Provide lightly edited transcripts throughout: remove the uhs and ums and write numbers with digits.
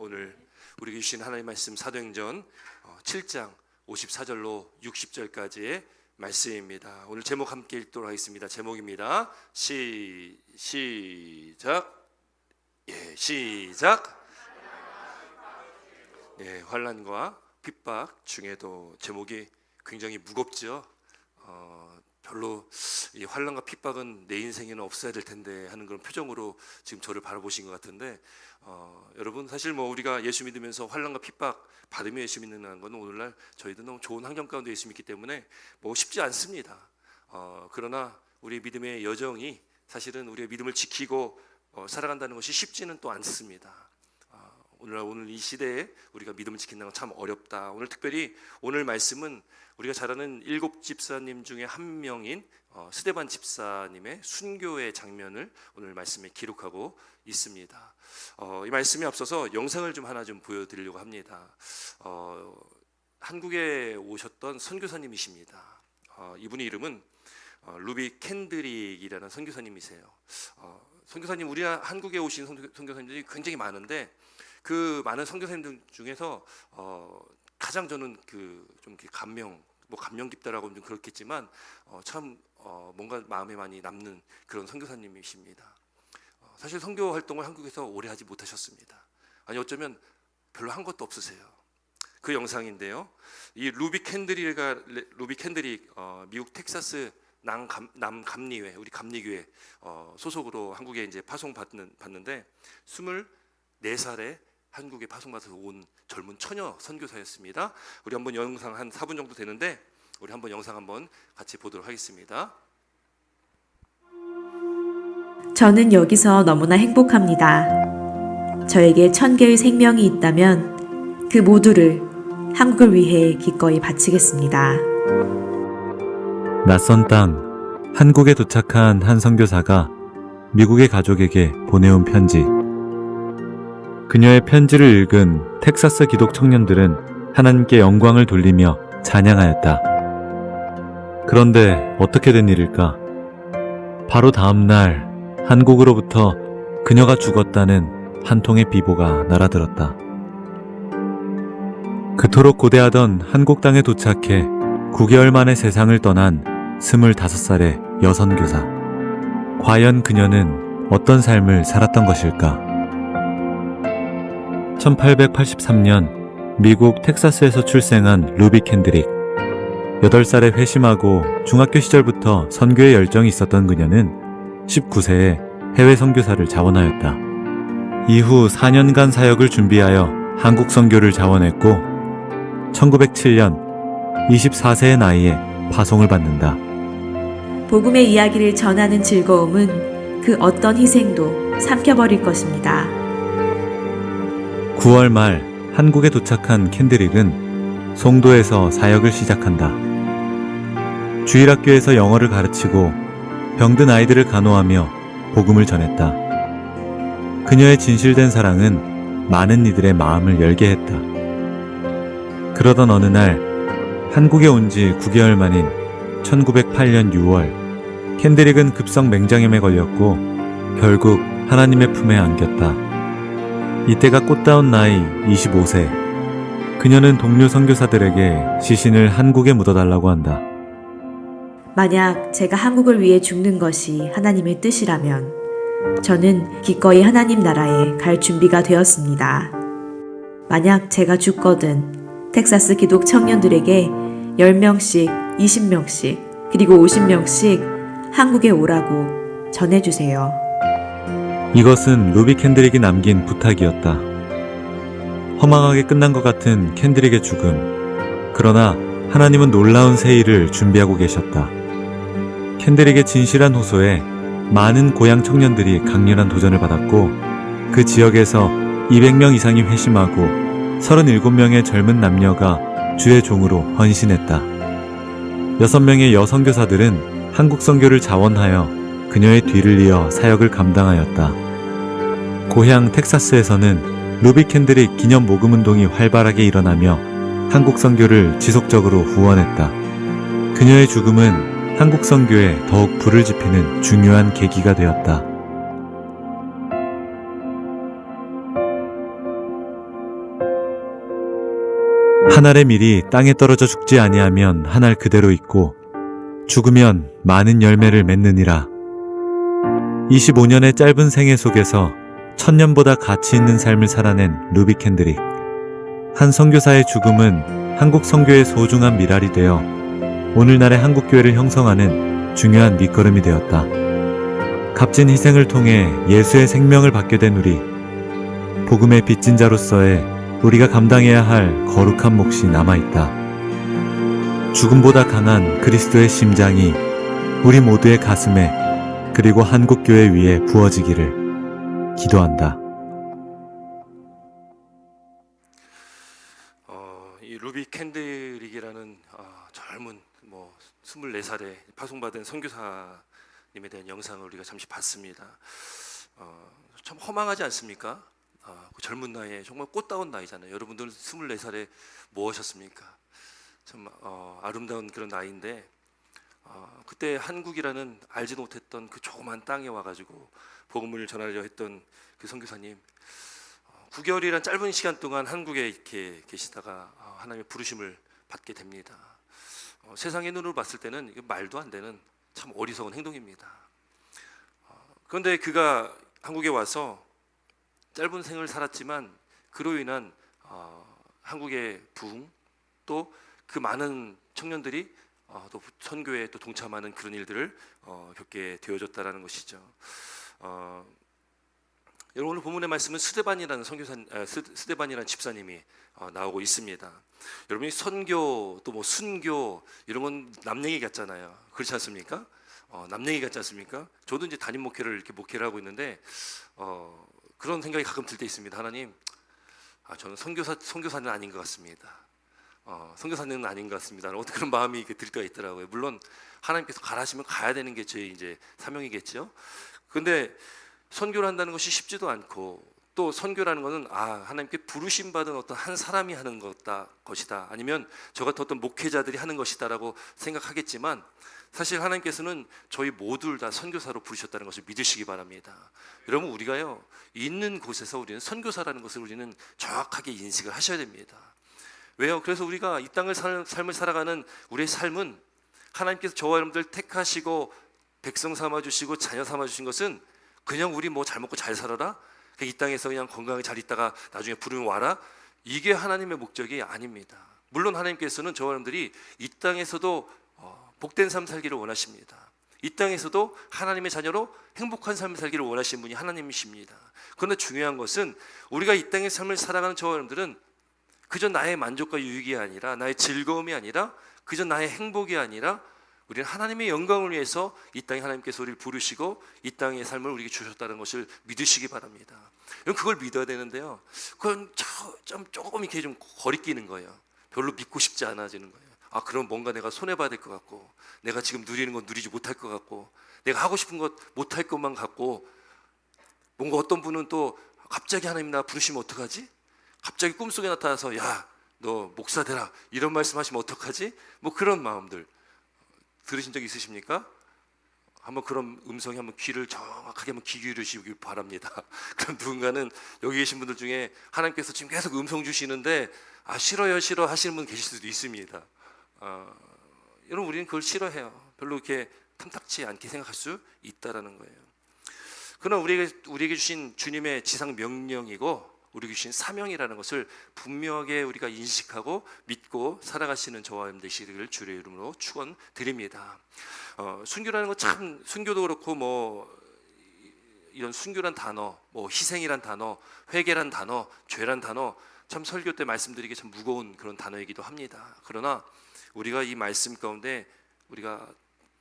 오늘 우리에게 주신 하나님의 말씀 사도행전 7장 54절로 60절까지의 말씀입니다. 오늘 제목 함께 읽도록 하겠습니다. 제목입니다. 시작. 시작. 환난과 핍박 중에도 제목이 굉장히 무겁죠. 별로 이 환난과 핍박은 내 인생에는 없어야 될 텐데 하는 그런 표정으로 지금 저를 바라보신 것 같은데, 여러분 사실 우리가 예수 믿으면서 환난과 핍박 받으며 예수 믿는다는 것은 오늘날 저희도 너무 좋은 환경 가운데 예수 믿기 때문에 쉽지 않습니다. 그러나 우리 믿음의 여정이 사실은 우리의 믿음을 지키고 살아간다는 것이 쉽지는 또 않습니다. 오늘 이 시대에 우리가 믿음을 지킨다는 건 참 어렵다. 오늘 특별히 오늘 말씀은 우리가 잘 아는 7 집사님 중에 한 명인 스데반 집사님의 순교의 장면을 오늘 말씀에 기록하고 있습니다. 이 말씀에 앞서서 영상을 하나 보여드리려고 합니다. 한국에 오셨던 선교사님이십니다. 이분의 이름은 루비 캔드릭이라는 선교사님이세요. 선교사님, 우리 한국에 오신 선교사님들이 굉장히 많은데 그 많은 선교사님들 중에서 가장 저는 좀 감명 깊다라고 좀 그렇겠지만 참 뭔가 마음에 많이 남는 그런 선교사님이십니다. 사실 선교 활동을 한국에서 오래 하지 못하셨습니다. 아니 어쩌면 별로 한 것도 없으세요. 그 영상인데요. 이 루비 캔드릭 미국 텍사스 남감리회, 우리 감리교회 소속으로 한국에 이제 파송받는데 24살에 한국에 파송받아서 온 젊은 처녀 선교사였습니다. 우리 한번 영상 한 4분 정도 되는데 우리 한번 영상 한번 같이 보도록 하겠습니다. 저는 여기서 너무나 행복합니다. 저에게 1000개의 생명이 있다면 그 모두를 한국을 위해 기꺼이 바치겠습니다. 낯선 땅, 한국에 도착한 한 선교사가 미국의 가족에게 보내온 편지. 그녀의 편지를 읽은 텍사스 기독 청년들은 하나님께 영광을 돌리며 찬양하였다. 그런데 어떻게 된 일일까? 바로 다음 날 한국으로부터 그녀가 죽었다는 한 통의 비보가 날아들었다. 그토록 고대하던 한국 땅에 도착해 9개월 만에 세상을 떠난 25살의 여선교사. 과연 그녀는 어떤 삶을 살았던 것일까? 1883년 미국 텍사스에서 출생한 루비 캔드릭. 8살에 회심하고 중학교 시절부터 선교에 열정이 있었던 그녀는 19세에 해외 선교사를 자원하였다. 이후 4년간 사역을 준비하여 한국 선교를 자원했고 1907년 24세의 나이에 파송을 받는다. 복음의 이야기를 전하는 즐거움은 그 어떤 희생도 삼켜버릴 것입니다. 9월 말 한국에 도착한 캔드릭은 송도에서 사역을 시작한다. 주일학교에서 영어를 가르치고 병든 아이들을 간호하며 복음을 전했다. 그녀의 진실된 사랑은 많은 이들의 마음을 열게 했다. 그러던 어느 날 한국에 온 지 9개월 만인 1908년 6월 캔드릭은 급성 맹장염에 걸렸고 결국 하나님의 품에 안겼다. 이때가 꽃다운 나이 25세. 그녀는 동료 선교사들에게 시신을 한국에 묻어달라고 한다. 만약 제가 한국을 위해 죽는 것이 하나님의 뜻이라면 저는 기꺼이 하나님 나라에 갈 준비가 되었습니다. 만약 제가 죽거든 텍사스 기독 청년들에게 10명씩, 20명씩, 그리고 50명씩 한국에 오라고 전해주세요. 이것은 루비 캔드릭이 남긴 부탁이었다. 허망하게 끝난 것 같은 캔드릭의 죽음. 그러나 하나님은 놀라운 새 일을 준비하고 계셨다. 캔드릭의 진실한 호소에 많은 고향 청년들이 강렬한 도전을 받았고 그 지역에서 200명 이상이 회심하고 37명의 젊은 남녀가 주의 종으로 헌신했다. 6명의 여선교사들은 한국 선교를 자원하여 그녀의 뒤를 이어 사역을 감당하였다. 고향 텍사스에서는 루비 캔드릭 기념 모금 운동이 활발하게 일어나며 한국 선교를 지속적으로 후원했다. 그녀의 죽음은 한국 선교에 더욱 불을 지피는 중요한 계기가 되었다. 한 알의 밀이 땅에 떨어져 죽지 아니하면 한 알 그대로 있고 죽으면 많은 열매를 맺느니라. 25년의 짧은 생애 속에서 천년보다 가치 있는 삶을 살아낸 루비 캔드릭. 한 선교사의 죽음은 한국 선교의 소중한 미랄이 되어 오늘날의 한국교회를 형성하는 중요한 밑거름이 되었다. 값진 희생을 통해 예수의 생명을 받게 된 우리, 복음의 빚진 자로서의 우리가 감당해야 할 거룩한 몫이 남아있다. 죽음보다 강한 그리스도의 심장이 우리 모두의 가슴에 그리고 한국교회 위에 부어지기를 기도한다. 이 루비 캔드릭이라는 젊은 24살에 파송받은 선교사님에 대한 영상을 우리가 잠시 봤습니다. 참 허망하지 않습니까? 그 젊은 나이에 정말 꽃다운 나이잖아요. 여러분들 24살에 뭐 하셨습니까? 참 아름다운 그런 나이인데 그때 한국이라는 알지도 못했던 그 조그만 땅에 와가지고 복음을 전하려 했던 그 선교사님, 9개월이란 짧은 시간 동안 한국에 이렇게 계시다가 하나님의 부르심을 받게 됩니다. 세상의 눈으로 봤을 때는 이게 말도 안 되는 참 어리석은 행동입니다. 그런데 그가 한국에 와서 짧은 생을 살았지만 그로 인한 한국의 부흥, 또 그 많은 청년들이 또 선교에 또 동참하는 그런 일들을 겪게 되어졌다라는 것이죠. 여러분, 오늘 본문의 말씀은 스데반이라는 스데반이라는 집사님이 나오고 있습니다. 여러분이 선교 또 순교 이런 건 남 얘기 같잖아요. 그렇지 않습니까? 남 얘기 같지 않습니까? 저도 이제 담임 목회를 이렇게 목회를 하고 있는데 그런 생각이 가끔 들 때 있습니다. 하나님, 저는 선교사는 아닌 것 같습니다. 선교사는 아닌 것 같습니다. 어떻게 그런 마음이 이렇게 들 때가 있더라고요. 물론 하나님께서 가라시면 가야 되는 게 저희 이제 사명이겠죠. 그런데 선교를 한다는 것이 쉽지도 않고, 또 선교라는 것은 하나님께 부르심 받은 어떤 한 사람이 하는 것이다, 아니면 저 같은 어떤 목회자들이 하는 것이다라고 생각하겠지만, 사실 하나님께서는 저희 모두를 다 선교사로 부르셨다는 것을 믿으시기 바랍니다. 여러분, 우리가요 있는 곳에서 우리는 선교사라는 것을 우리는 정확하게 인식을 하셔야 됩니다. 왜요? 그래서 우리가 이 땅을 삶을 살아가는 우리의 삶은 하나님께서 저와 여러분들 택하시고 백성 삼아주시고 자녀 삼아주신 것은 그냥 우리 잘 먹고 잘 살아라, 이 땅에서 그냥 건강하게 잘 있다가 나중에 부르면 와라, 이게 하나님의 목적이 아닙니다. 물론 하나님께서는 저와 여러분들이 이 땅에서도 복된 삶 살기를 원하십니다. 이 땅에서도 하나님의 자녀로 행복한 삶을 살기를 원하시는 분이 하나님이십니다. 그런데 중요한 것은 우리가 이 땅의 삶을 살아가는 저와 여러분들은 그저 나의 만족과 유익이 아니라, 나의 즐거움이 아니라, 그저 나의 행복이 아니라, 우리는 하나님의 영광을 위해서 이 땅에 하나님께서 우리를 부르시고 이 땅의 삶을 우리에게 주셨다는 것을 믿으시기 바랍니다. 그걸 믿어야 되는데요, 그건 조금 이렇게 좀 거리끼는 거예요. 별로 믿고 싶지 않아지는 거예요. 그럼 뭔가 내가 손해봐야 될 것 같고, 내가 지금 누리는 건 누리지 못할 것 같고, 내가 하고 싶은 것 못할 것만 같고, 뭔가 어떤 분은 또 갑자기 하나님 나 부르시면 어떡하지? 갑자기 꿈속에 나타나서 야, 너 목사 되라, 이런 말씀하시면 어떡하지? 그런 마음들 들으신 적 있으십니까? 한번 그런 음성에 한번 귀를 정확하게 한번 귀 기울이시길 바랍니다. 그럼 누군가는 여기 계신 분들 중에 하나님께서 지금 계속 음성 주시는데 싫어요 싫어 하시는 분 계실 수도 있습니다. 여러분, 우리는 그걸 싫어해요. 별로 이렇게 탐탁치 않게 생각할 수 있다라는 거예요. 그러나 우리에게 주신 주님의 지상 명령이고 우리에게 주신 사명이라는 것을 분명하게 우리가 인식하고 믿고 살아가시는 저와 여러분 되시기를 주의 이름으로 축원드립니다. 순교라는 것, 참 순교도 그렇고 이런 순교란 단어, 희생이란 단어, 회개란 단어, 죄란 단어, 참 설교 때 말씀드리기 참 무거운 그런 단어이기도 합니다. 그러나 우리가 이 말씀 가운데 우리가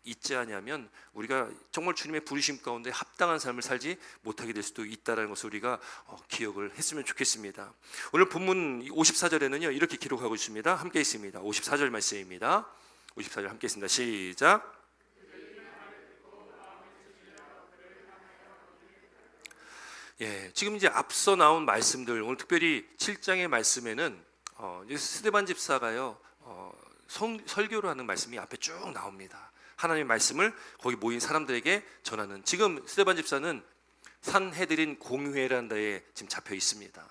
잊지 아니하면 우리가 정말 주님의 부르심 가운데 합당한 삶을 살지 못하게 될 수도 있다는 것을 우리가 기억을 했으면 좋겠습니다. 오늘 본문 54절에는요 이렇게 기록하고 있습니다. 함께 있습니다. 54절 말씀입니다. 54절 함께 있습니다. 시작. 지금 이제 앞서 나온 말씀들, 오늘 특별히 7장의 말씀에는 스데반 집사가요 설교를 하는 말씀이 앞에 쭉 나옵니다. 하나님의 말씀을 거기 모인 사람들에게 전하는, 지금 스데반 집사는 산헤드린 공회라는 데에 지금 잡혀 있습니다.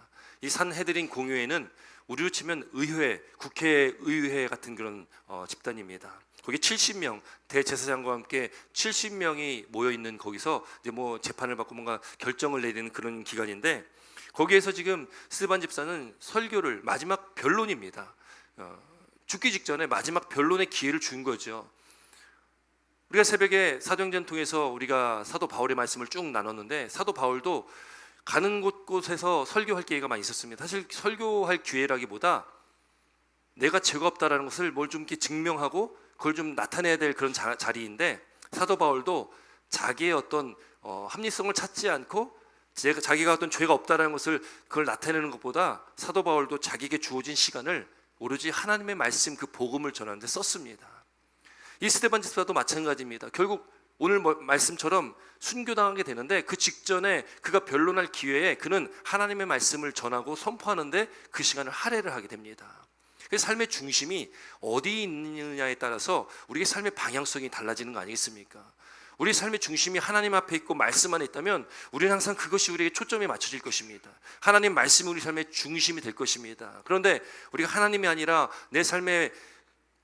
이 산헤드린 공회는 우리로 치면 의회, 국회의회 같은 그런 집단입니다. 거기 70명 대제사장과 함께 70명이 모여 있는 거기서 이제 뭐 재판을 받고 뭔가 결정을 내리는 그런 기관인데, 거기에서 지금 스데반 집사는 설교를 마지막 변론입니다. 죽기 직전에 마지막 변론의 기회를 준 거죠. 우리가 새벽에 사도행전 통해서 우리가 사도 바울의 말씀을 쭉 나눴는데, 사도 바울도 가는 곳곳에서 설교할 기회가 많이 있었습니다. 사실 설교할 기회라기보다 내가 죄가 없다라는 것을 뭘 좀 이렇게 증명하고 그걸 좀 나타내야 될 그런 자리인데, 사도 바울도 자기의 어떤 합리성을 찾지 않고 자기가 어떤 죄가 없다라는 것을 그걸 나타내는 것보다 사도 바울도 자기에게 주어진 시간을 오로지 하나님의 말씀, 그 복음을 전하는 데 썼습니다. 이 스데반 집사도 마찬가지입니다. 결국 오늘 말씀처럼 순교당하게 되는데, 그 직전에 그가 변론할 기회에 그는 하나님의 말씀을 전하고 선포하는데 그 시간을 할애를 하게 됩니다. 삶의 중심이 어디 있느냐에 따라서 우리의 삶의 방향성이 달라지는 거 아니겠습니까? 우리 삶의 중심이 하나님 앞에 있고 말씀 안에 있다면 우리는 항상 그것이 우리에게 초점이 맞춰질 것입니다. 하나님 말씀이 우리 삶의 중심이 될 것입니다. 그런데 우리가 하나님이 아니라 내 삶의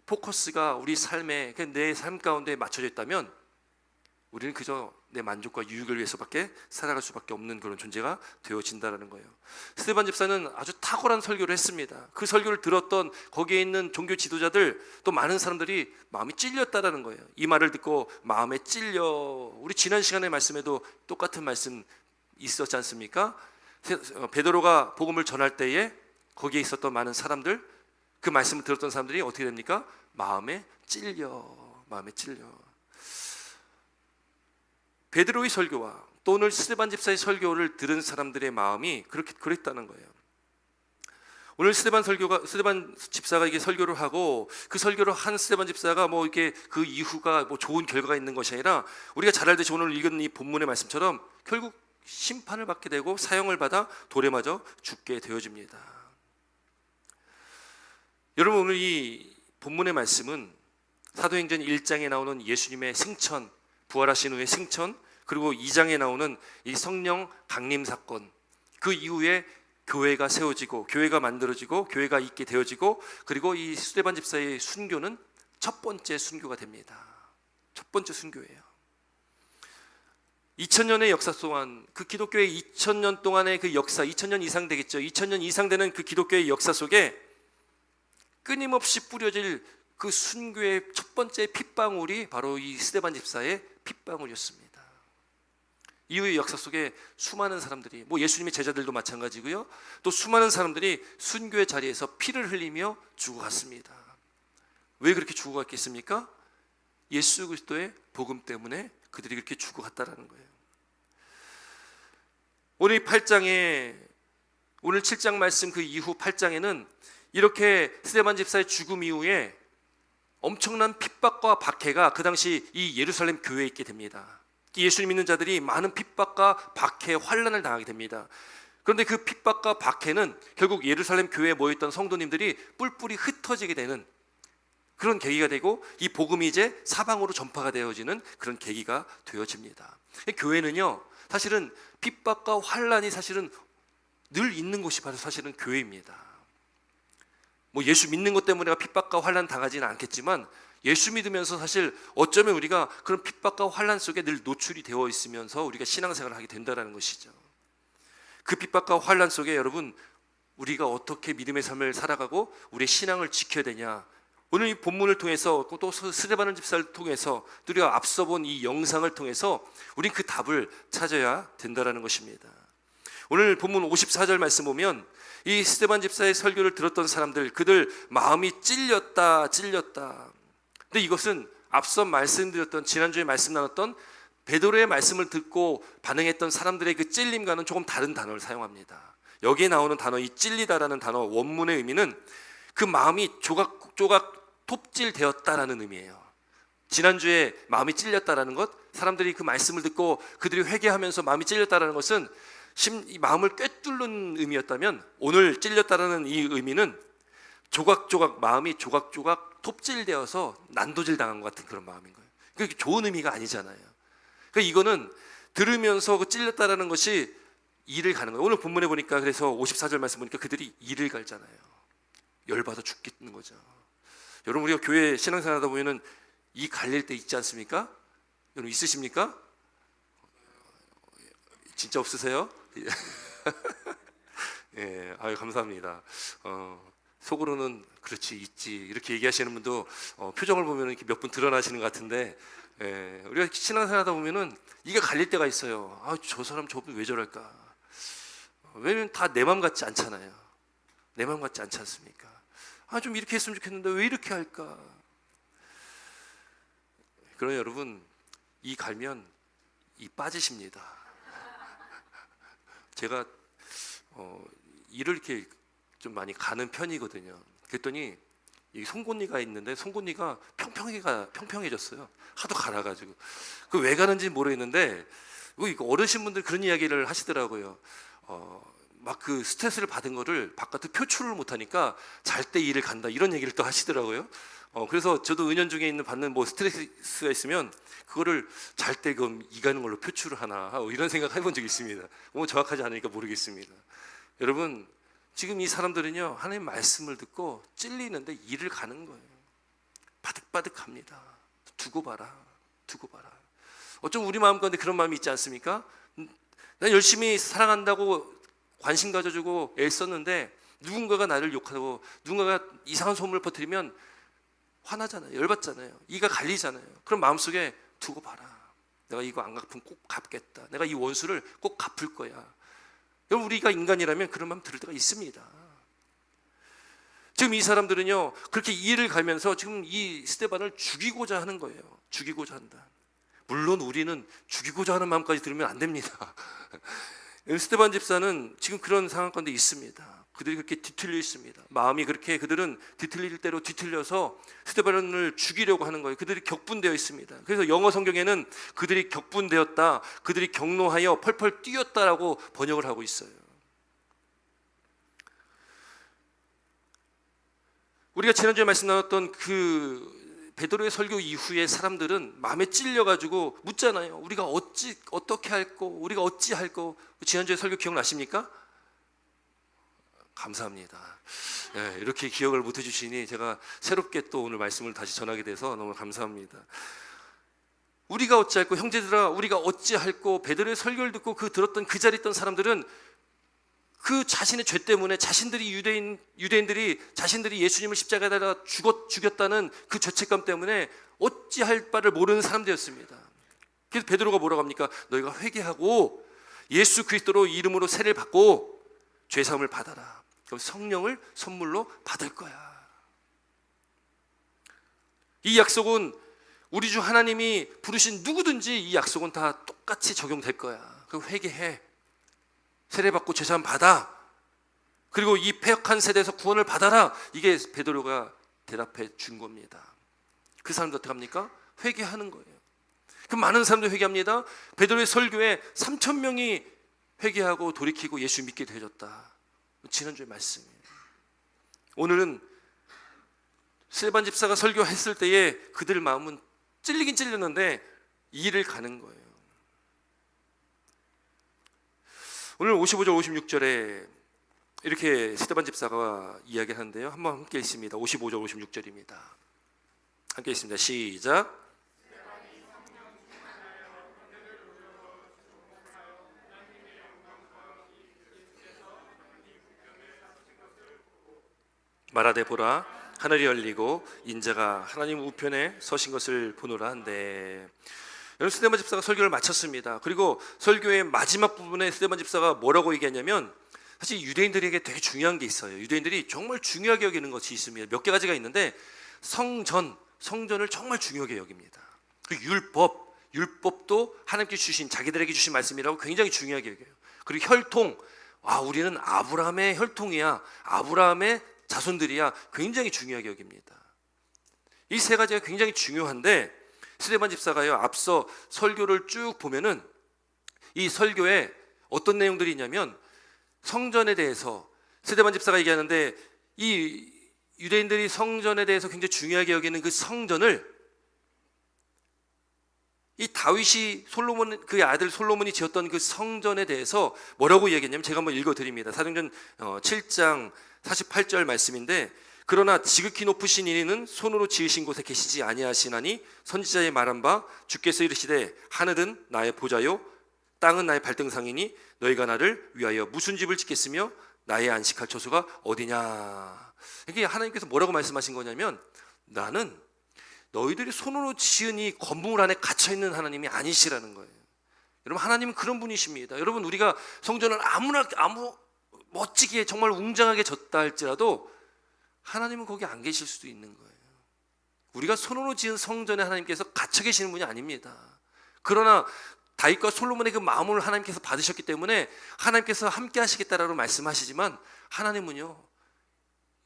포커스가 우리 삶에, 내 삶 가운데 맞춰져 있다면 우리는 그저 내 만족과 유익을 위해서밖에 살아갈 수밖에 없는 그런 존재가 되어진다는 거예요. 스데반 집사는 아주 탁월한 설교를 했습니다. 그 설교를 들었던 거기에 있는 종교 지도자들, 또 많은 사람들이 마음이 찔렸다라는 거예요. 이 말을 듣고 마음에 찔려. 우리 지난 시간의 말씀에도 똑같은 말씀 있었지 않습니까? 베드로가 복음을 전할 때에 거기에 있었던 많은 사람들, 그 말씀을 들었던 사람들이 어떻게 됩니까? 마음에 찔려. 베드로의 설교와 또 오늘 스데반 집사의 설교를 들은 사람들의 마음이 그랬다는 거예요. 오늘 스데반 집사가 이게 설교를 하고, 그 설교를 한 스데반 집사가 뭐 이렇게 그 이후가 뭐 좋은 결과가 있는 것이 아니라, 우리가 잘 알듯이 오늘 읽은 이 본문의 말씀처럼 결국 심판을 받게 되고 사형을 받아 돌에 맞아 죽게 되어집니다. 여러분, 오늘 이 본문의 말씀은 사도행전 1장에 나오는 예수님의 승천, 부활하신 후의 승천, 그리고 2장에 나오는 이 성령 강림 사건, 그 이후에 교회가 세워지고 교회가 만들어지고 교회가 있게 되어지고, 그리고 이 스데반 집사의 순교는 첫 번째 순교가 됩니다. 첫 번째 순교예요. 2000년의 역사 동안, 그 기독교의 2000년 동안의 그 역사, 2000년 이상 되겠죠. 2000년 이상 되는 그 기독교의 역사 속에 끊임없이 뿌려질 그 순교의 첫 번째 핏방울이 바로 이 스데반 집사의 핏방울이었습니다. 이후의 역사 속에 수많은 사람들이, 뭐 예수님의 제자들도 마찬가지고요, 또 수많은 사람들이 순교의 자리에서 피를 흘리며 죽어갔습니다. 왜 그렇게 죽어갔겠습니까? 예수 그리스도의 복음 때문에 그들이 그렇게 죽어갔다라는 거예요. 오늘 8장에, 오늘 7장 말씀 그 이후 8장에는 이렇게 스데반 집사의 죽음 이후에 엄청난 핍박과 박해가 그 당시 이 예루살렘 교회에 있게 됩니다. 예수님 믿는 자들이 많은 핍박과 박해, 환난을 당하게 됩니다. 그런데 그 핍박과 박해는 결국 예루살렘 교회에 모여있던 성도님들이 뿔뿔이 흩어지게 되는 그런 계기가 되고, 이 복음이 이제 사방으로 전파가 되어지는 그런 계기가 되어집니다. 교회는요, 사실은 핍박과 환난이 사실은 늘 있는 곳이 바로 사실은 교회입니다. 뭐 예수 믿는 것 때문에 핍박과 환난 당하지는 않겠지만, 예수 믿으면서 사실 어쩌면 우리가 그런 핍박과 환난 속에 늘 노출이 되어 있으면서 우리가 신앙생활을 하게 된다는 것이죠. 그 핍박과 환난 속에 여러분, 우리가 어떻게 믿음의 삶을 살아가고 우리의 신앙을 지켜야 되냐, 오늘 이 본문을 통해서 또 스데반 집사를 통해서 또 우리가 앞서 본 이 영상을 통해서 우린 그 답을 찾아야 된다는 것입니다. 오늘 본문 54절 말씀 보면 이 스데반 집사의 설교를 들었던 사람들, 그들 마음이 찔렸다. 근데 이것은 앞서 말씀드렸던, 지난주에 말씀 나눴던 베드로의 말씀을 듣고 반응했던 사람들의 그 찔림과는 조금 다른 단어를 사용합니다. 여기에 나오는 단어, 이 찔리다라는 단어 원문의 의미는 그 마음이 조각조각 톱질되었다라는 의미예요. 지난주에 마음이 찔렸다라는 것, 사람들이 그 말씀을 듣고 그들이 회개하면서 마음이 찔렸다라는 것은 이 마음을 꿰뚫는 의미였다면, 오늘 찔렸다라는 이 의미는 조각조각, 마음이 조각조각 톱질되어서 난도질 당한 것 같은 그런 마음인 거예요. 그게 좋은 의미가 아니잖아요. 그러니까 이거는 들으면서 그 찔렸다라는 것이 일을 가는 거예요. 오늘 본문에 보니까 그래서 54절 말씀 보니까 그들이 일을 갈잖아요. 열받아 죽겠는 거죠. 여러분 우리가 교회 신앙생활 하다 보면은 이 갈릴 때 있지 않습니까? 여러분 있으십니까? 진짜 없으세요? 예, 아유 감사합니다. 속으로는 그렇지 있지 이렇게 얘기하시는 분도 표정을 보면 이렇게 몇 분 드러나시는 것 같은데, 예, 우리가 신앙생활 하다 보면은 이게 갈릴 때가 있어요. 아, 저 사람 저분 왜 저럴까? 왜냐면 다 내 마음 같지 않잖아요. 내 마음 같지 않지 않습니까? 아, 좀 이렇게 했으면 좋겠는데 왜 이렇게 할까? 그러나 여러분 이 갈면 이 빠지십니다. 제가 일을 이렇게 좀 많이 가는 편이거든요. 그랬더니 이 송곳니가 있는데 송곳니가 평평해졌어요. 하도 갈아가지고. 그 왜 가는지 모르겠는데 이거 어르신분들 그런 이야기를 하시더라고요. 막 그 스트레스를 받은 거를 바깥에 표출을 못하니까 잘 때 일을 간다 이런 얘기를 또 하시더라고요. 그래서 저도 은연중에 받는 뭐 스트레스가 있으면 그거를 잘 때 그럼 이 가는 걸로 표출을 하나 하고 이런 생각 해본 적이 있습니다. 뭐 정확하지 않으니까 모르겠습니다. 여러분 지금 이 사람들은요 하나님 말씀을 듣고 찔리는데 일을 가는 거예요. 바득바득합니다. 두고 봐라. 어쩜 우리 마음 가운데 그런 마음이 있지 않습니까? 난 열심히 사랑한다고 관심 가져주고 애썼는데 누군가가 나를 욕하고 누군가가 이상한 소문을 퍼뜨리면 화나잖아요. 열받잖아요. 이가 갈리잖아요. 그럼 마음속에 두고 봐라. 내가 이거 안 갚으면 꼭 갚겠다. 내가 이 원수를 꼭 갚을 거야. 여러분 우리가 인간이라면 그런 마음 들을 때가 있습니다. 지금 이 사람들은요 그렇게 일을 갈면서 지금 이 스데반을 죽이고자 하는 거예요. 죽이고자 한다. 물론 우리는 죽이고자 하는 마음까지 들으면 안 됩니다. 스데반 집사는 지금 그런 상황 가운데 있습니다. 그들이 그렇게 뒤틀려 있습니다. 마음이 그렇게 그들은 뒤틀릴 대로 뒤틀려서 스데반을 죽이려고 하는 거예요. 그들이 격분되어 있습니다. 그래서 영어 성경에는 그들이 격분되었다, 그들이 격노하여 펄펄 뛰었다라고 번역을 하고 있어요. 우리가 지난주에 말씀 나눴던 그 베드로의 설교 이후에 사람들은 마음에 찔려가지고 묻잖아요. 우리가 어떻게 할꼬? 우리가 어찌 할꼬? 지난주에 설교 기억나십니까? 감사합니다. 네, 이렇게 기억을 못 해주시니 제가 새롭게 또 오늘 말씀을 다시 전하게 돼서 너무 감사합니다. 우리가 어찌할꼬? 형제들아 우리가 어찌할꼬? 베드로의 설교를 듣고 들었던 그 자리에 있던 사람들은 그 자신의 죄 때문에 자신들이 유대인들이 자신들이 예수님을 십자가에다가 죽였다는 그 죄책감 때문에 어찌할 바를 모르는 사람들이었습니다. 그래서 베드로가 뭐라고 합니까? 너희가 회개하고 예수 그리스도로 이름으로 세례를 받고 죄 사함을 받아라. 그럼 성령을 선물로 받을 거야. 이 약속은 우리 주 하나님이 부르신 누구든지 이 약속은 다 똑같이 적용될 거야. 그럼 회개해. 세례받고 죄사함 받아. 그리고 이 패역한 세대에서 구원을 받아라. 이게 베드로가 대답해 준 겁니다. 그 사람들 어떻게 합니까? 회개하는 거예요. 그 많은 사람들 회개합니다. 베드로의 설교에 3,000명이 회개하고 돌이키고 예수 믿게 되어졌다. 지난주의 말씀이에요. 오늘은 스데반 집사가 설교했을 때에 그들 마음은 찔리긴 찔렸는데 일을 가는 거예요. 오늘 55절 56절에 이렇게 스데반 집사가 이야기하는데요. 한번 함께 읽습니다. 55절 56절입니다. 함께 읽습니다. 시작. 말하되 보라 하늘이 열리고 인자가 하나님 우편에 서신 것을 보노라 한데, 여러분 스데반 집사가 설교를 마쳤습니다. 그리고 설교의 마지막 부분에 스데반 집사가 뭐라고 얘기하냐면, 사실 유대인들에게 되게 중요한 게 있어요. 유대인들이 정말 중요하게 여기는 것이 있습니다. 몇 가지가 있는데 성전을 정말 중요하게 여깁니다. 그 율법도 하나님께 주신 자기들에게 주신 말씀이라고 굉장히 중요하게 여겨요. 그리고 혈통, 우리는 아브라함의 혈통이야, 아브라함의 자손들이야, 굉장히 중요하게 여깁니다. 이 세 가지가 굉장히 중요한데 스데반 집사가요 앞서 설교를 쭉 보면은 이 설교에 어떤 내용들이 있냐면, 성전에 대해서 스데반 집사가 얘기하는데, 이 유대인들이 성전에 대해서 굉장히 중요하게 여기는 그 성전을 이 다윗이 솔로몬 그의 아들 솔로몬이 지었던 그 성전에 대해서 뭐라고 이야기했냐면 제가 한번 읽어드립니다. 사도행전 7장 48절 말씀인데 그러나 지극히 높으신 이는 손으로 지으신 곳에 계시지 아니하시나니 선지자의 말한 바 주께서 이르시되 하늘은 나의 보좌요 땅은 나의 발등상이니 너희가 나를 위하여 무슨 집을 짓겠으며 나의 안식할 처소가 어디냐. 이게 하나님께서 뭐라고 말씀하신 거냐면 나는 너희들이 손으로 지은 이 건물 안에 갇혀있는 하나님이 아니시라는 거예요. 여러분 하나님은 그런 분이십니다. 여러분 우리가 성전을 아무 멋지게 정말 웅장하게 졌다 할지라도 하나님은 거기 안 계실 수도 있는 거예요. 우리가 손으로 지은 성전에 하나님께서 갇혀 계시는 분이 아닙니다. 그러나 다윗과 솔로몬의 그 마음을 하나님께서 받으셨기 때문에 하나님께서 함께 하시겠다라고 말씀하시지만 하나님은요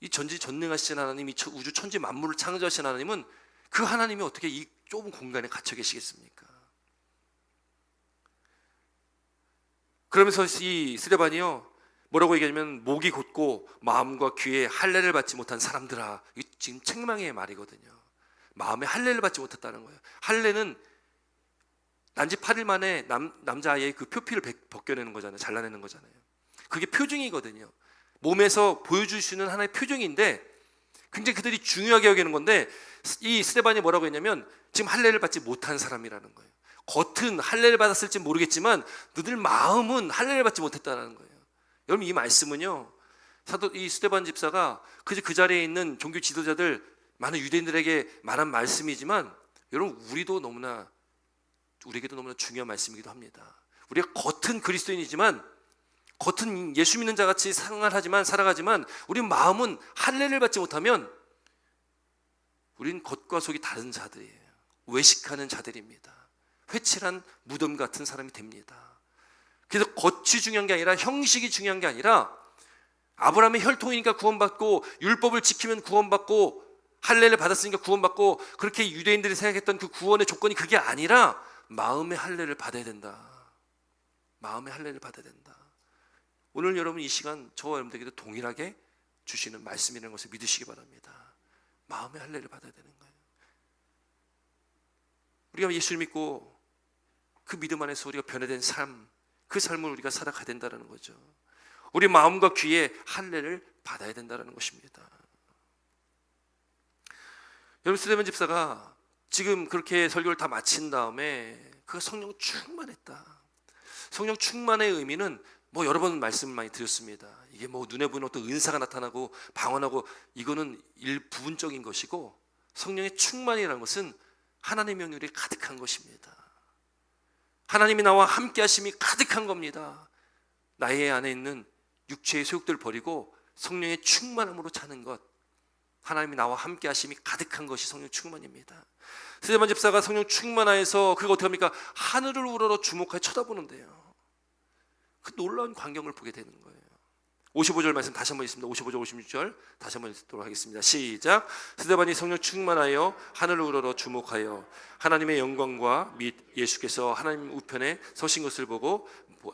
이 전지전능하신 하나님, 이 우주 천지 만물을 창조하신 하나님은 그 하나님이 어떻게 이 좁은 공간에 갇혀 계시겠습니까? 그러면서 이 스데반이요 뭐라고 얘기하냐면 목이 곧고 마음과 귀에 할례를 받지 못한 사람들아. 이게 지금 책망의 말이거든요. 마음에 할례를 받지 못했다는 거예요. 할례는 난지 8일 만에 남자아이의 그 표피를 벗겨내는 거잖아요. 잘라내는 거잖아요. 그게 표징이거든요. 몸에서 보여줄 수 있는 하나의 표징인데 굉장히 그들이 중요하게 여기는 건데 이 스데반이 뭐라고 했냐면 지금 할례를 받지 못한 사람이라는 거예요. 겉은 할례를 받았을지 모르겠지만 너들 마음은 할례를 받지 못했다는 거예요. 여러분 이 말씀은요 이 스데반 집사가 그 자리에 있는 종교 지도자들 많은 유대인들에게 말한 말씀이지만 여러분 우리에게도 너무나 중요한 말씀이기도 합니다. 우리가 겉은 그리스도인이지만 겉은 예수 믿는 자같이 살아가지만 우리 마음은 할례를 받지 못하면 우린 겉과 속이 다른 자들이에요. 외식하는 자들입니다. 회칠한 무덤 같은 사람이 됩니다. 그래서 겉이 중요한 게 아니라 형식이 중요한 게 아니라 아브라함의 혈통이니까 구원받고 율법을 지키면 구원받고 할례를 받았으니까 구원받고 그렇게 유대인들이 생각했던 그 구원의 조건이 그게 아니라 마음의 할례를 받아야 된다. 마음의 할례를 받아야 된다. 오늘 여러분 이 시간 저와 여러분들에게도 동일하게 주시는 말씀이라는 것을 믿으시기 바랍니다. 마음의 할례를 받아야 되는 거예요. 우리가 예수를 믿고 그 믿음 안에서 우리가 변화된 삶, 그 삶을 우리가 살아가야 된다는 거죠. 우리 마음과 귀에 할례를 받아야 된다는 것입니다. 여러분 스데반 집사가 지금 그렇게 설교를 다 마친 다음에 그가 성령 충만했다. 성령 충만의 의미는 뭐 여러 번 말씀을 많이 드렸습니다. 이게 뭐 눈에 보이는 어떤 은사가 나타나고 방언하고 이거는 일부분적인 것이고 성령의 충만이라는 것은 하나님의 명령이 가득한 것입니다. 하나님이 나와 함께 하심이 가득한 겁니다. 나의 안에 있는 육체의 소욕들을 버리고 성령의 충만함으로 차는 것, 하나님이 나와 함께 하심이 가득한 것이 성령 충만입니다. 스데반 집사가 성령 충만하여서 그가 어떻게 합니까? 하늘을 우러러 주목하여 쳐다보는데요. 그 놀라운 광경을 보게 되는 거예요. 55절 말씀 다시 한번 읽습니다. 55절 56절 다시 한번 읽도록 하겠습니다. 시작. 스데반이 성령 충만하여 하늘을 우러러 주목하여 하나님의 영광과 및 예수께서 하나님 우편에 서신 것을 보고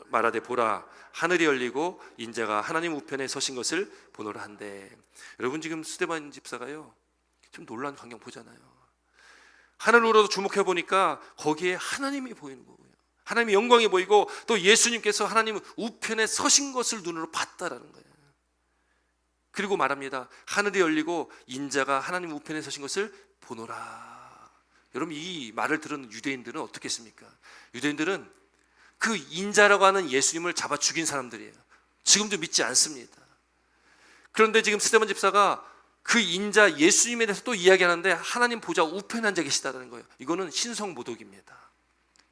말하되 보라 하늘이 열리고 인자가 하나님 우편에 서신 것을 보노라 한대. 여러분 지금 스데반 집사가요 좀 놀라운 광경 보잖아요. 하늘을 우러러 주목해 보니까 거기에 하나님이 보이는 거고요. 하나님의 영광이 보이고 또 예수님께서 하나님 우편에 서신 것을 눈으로 봤다라는 거예요. 그리고 말합니다. 하늘이 열리고 인자가 하나님 우편에 서신 것을 보노라. 여러분 이 말을 들은 유대인들은 어떻겠습니까? 유대인들은 그 인자라고 하는 예수님을 잡아 죽인 사람들이에요. 지금도 믿지 않습니다. 그런데 지금 스데반 집사가 그 인자 예수님에 대해서 또 이야기하는데 하나님 보좌 우편에 앉아 계시다는 거예요. 이거는 신성모독입니다.